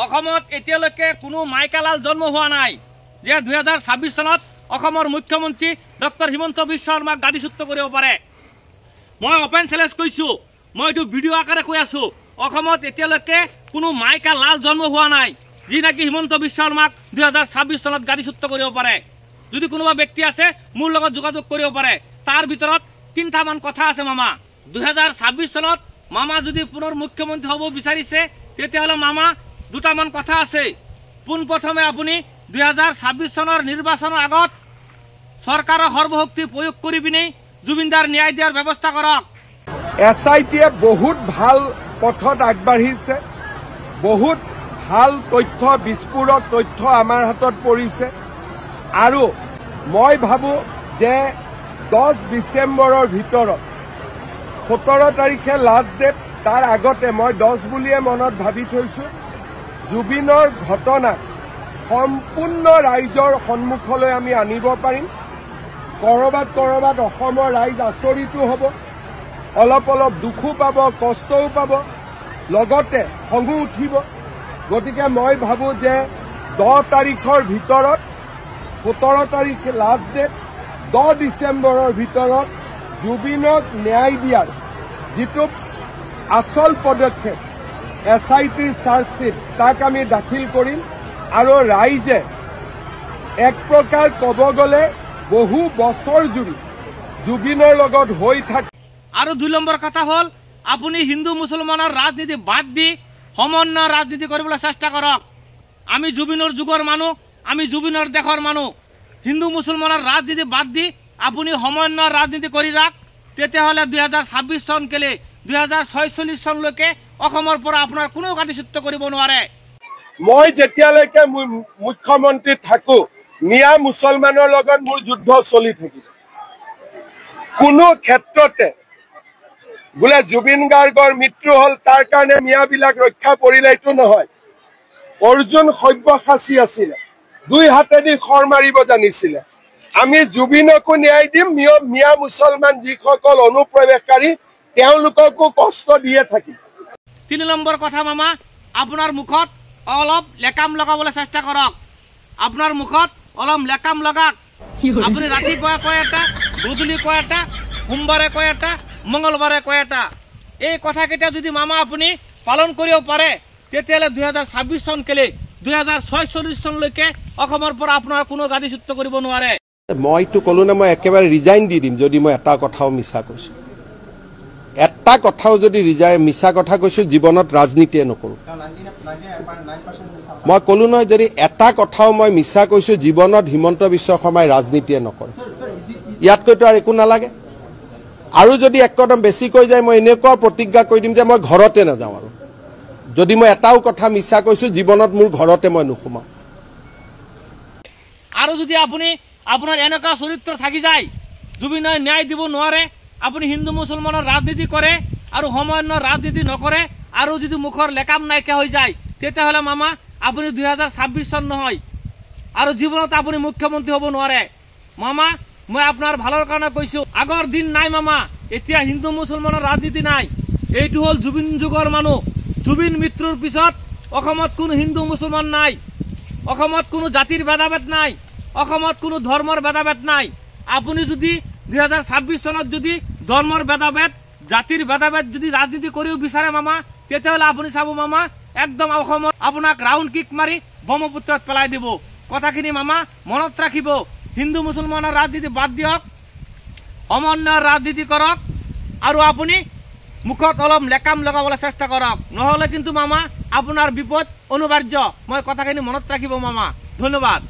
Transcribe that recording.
অসমত এতিয়ালৈকে কোনো মাইকালাল জন্ম হোৱা নাই যে 2026 চনত অসমৰ মুখ্যমন্ত্ৰী ডক্টৰ হিমন্ত বিশ্ব শৰ্মাক গাদীচ্যুত কৰিব পাৰে। মই অপেন চ্যালেঞ্জ কৈছো, মই এইটো ভিডিঅ' আকাৰে কৈ আছো, অসমত এতিয়ালৈকে কোনো মাইকালাল জন্ম হোৱা নাই যি নাকি হিমন্ত বিশ্ব শৰ্মাক 2026 চনত গাদীচ্যুত কৰিব পাৰে। যদি কোনোবা ব্যক্তি আছে মোৰ লগত যোগাযোগ কৰিব পাৰে। তাৰ ভিতৰত তিনিটামান কথা আছে মামা। 2026 চনত মামা যদি পুনৰ মুখ্যমন্ত্ৰী হ'ব বিচাৰিছে তেতিয়াহ'লে মামা দুটামান কথা আছে। পোনপ্ৰথমে আপুনি 2026 চনৰ নিৰ্বাচনৰ আগত চৰকাৰৰ সৰ্বশক্তি প্ৰয়োগ কৰি পিনে জুবিনদাৰ ন্যায় দিয়াৰ ব্যৱস্থা কৰক। SITয়ে বহুত ভাল পথত আগবাঢ়িছে, বহুত ভাল তথ্য, বিস্ফোৰক তথ্য আমাৰ হাতত পৰিছে আৰু মই ভাবো যে 10 ডিচেম্বৰৰ ভিতৰত 17 তাৰিখে লাষ্ট ডেট, তাৰ আগতে মই 10 বুলিয়ে মনত ভাবি থৈছো। জুবিনৰ ঘটনা সম্পূৰ্ণ ৰাইজৰ সন্মুখলৈ আমি আনিব পাৰিম। কৰবাত অসমৰ ৰাইজ আচৰিতো হ'ব, অলপ দুখো পাব, কষ্টও পাব, লগতে খঙো উঠিব। গতিকে মই ভাবো যে 10 তাৰিখৰ ভিতৰত, 17 তাৰিখ লাষ্ট ডেট, 10 ডিচেম্বৰৰ ভিতৰত জুবিনক ন্যায় দিয়াৰ যিটো আচল পদক্ষেপ SIT চাৰ্জশ্বিট তাক আমি দাখিল কৰিম আৰু ৰাইজে এক প্ৰকাৰ ক'ব গ'লে বহু বছৰ জুৰি জুবিনৰ লগত হৈ থাকে। আৰু 2 নম্বৰ কথা হ'ল আপুনি হিন্দু মুছলমানৰ ৰাজনীতি বাদ দি সমন্বয় ৰাজনীতি কৰিবলৈ চেষ্টা কৰক। আমি জুবিনৰ যুগৰ মানুহ, আমি জুবিনৰ দেশৰ মানুহ। হিন্দু মুছলমানৰ ৰাজনীতি বাদ দি আপুনি সমন্বয় ৰাজনীতি কৰি যাওক। তেতিয়াহ'লে 2026 চন কেলে 2046 চনলৈকে অসমৰ পৰা আপোনাৰ কোনো গাদীচ্যুত কৰিব নোৱাৰে। মই যেতিয়ালৈকে মুখ্যমন্ত্ৰী থাকো মিয়া মুছলমানৰ লগত মোৰ যুদ্ধ চলি থাকিব। কোনো ক্ষেত্ৰতে বোলে জুবিন গাৰ্গৰ মৃত্যু হ'ল তাৰ কাৰণে মিয়াবিলাক ৰক্ষা পৰিলে এইটো নহয়। অৰ্জুন সব্যসাচী আছিলে, 2 হাতেদি খৰ মাৰিব জানিছিলে। আমি জুবিনকো ন্যায় দিম, মিয়া মুছলমান যিসকল অনুপ্ৰৱেশকাৰী তেওঁলোককো কষ্ট দিয়ে থাকিম। 3 নম্বৰ কথা মামা, আপোনাৰ মুখত অলপ লেকাম লগাবলৈ চেষ্টা কৰক। আপোনাৰ মুখত অলপ লেকাম লগাক। আপুনি ৰাতিপুৱা কয় এটা, গধূলি কয় এটা, সোমবাৰে কয় এটা, মংগলবাৰে কয় এটা। এই কথাকেইটা যদি মামা আপুনি পালন কৰিব পাৰে তেতিয়াহ'লে 2026 চন কেলে 2046 চনলৈকে অসমৰ পৰা আপোনাৰ কোনো গাদীচ্যুত কৰিব নোৱাৰে। মইতো ক'লো না, মই একেবাৰে ৰিজাইন দি দিম যদি মই এটা কথাও মিছা কৈছো। এটা কথাও যদি মিছা কথা কৈছো জীৱনত ৰাজনীতিয়ে নকৰো। মই ক'লো নহয়, যদি এটা কথাও মই মিছা কৈছো জীৱনত হিমন্ত বিশ্ব শৰ্মাই ৰাজনীতিয়ে নকৰে। ইয়াতকৈতো আৰু একো নালাগে। আৰু যদি এক কদম বেছি কৈ যায় মই এনেকুৱা প্ৰতিজ্ঞা কৰি দিম যে মই ঘৰতে নাযাওঁ। আৰু যদি মই এটাও কথা মিছা কৈছো জীৱনত মোৰ ঘৰতে মই নোসোমাওঁ। আৰু যদি আপোনাৰ এনেকুৱা চৰিত্ৰ থাকি যায়, জুবিনে ন্যায় দিব নোৱাৰে, আপুনি হিন্দু মুছলমানৰ ৰাজনীতি কৰে আৰু সমন্বয়ৰ ৰাজনীতি নকৰে, আৰু যদি মুখৰ লেকাম নাইকিয়া হৈ যায় তেতিয়াহ'লে মামা আপুনি 2026 চন নহয় আৰু জীৱনত আপুনি মুখ্যমন্ত্ৰী হ'ব নোৱাৰে। মামা মই আপোনাৰ ভালৰ কাৰণে কৈছো, আগৰ দিন নাই মামা। এতিয়া হিন্দু মুছলমানৰ ৰাজনীতি নাই। এইটো হ'ল জুবিন যুগৰ মানুহ। জুবিন মৃত্যুৰ পিছত অসমত কোনো হিন্দু মুছলমান নাই, অসমত কোনো জাতিৰ ভেদাভেদ নাই, অসমত কোনো ধৰ্মৰ ভেদাভেদ নাই। আপুনি যদি 2026 চনত যদি ধৰ্মৰ ভেদাভেদ, জাতিৰ ভেদাভেদ যদি ৰাজনীতি কৰিব বিচাৰে মামা, তেতিয়াহ'লে আপুনি চাব মামা একদম অসমত আপোনাক ৰাউণ্ড কিক মাৰি ব্ৰহ্মপুত্ৰত পেলাই দিব। কথাখিনি মামা মনত ৰাখিব। হিন্দু মুছলমানৰ ৰাজনীতি বাদ দিয়ক, সমন্বয়ৰ ৰাজনীতি কৰক আৰু আপুনি মুখত অলপ লেকাম লগাবলৈ চেষ্টা কৰক। নহ'লে কিন্তু মামা আপোনাৰ বিপদ অনিবাৰ্য। মই কথাখিনি মনত ৰাখিব মামা। ধন্যবাদ।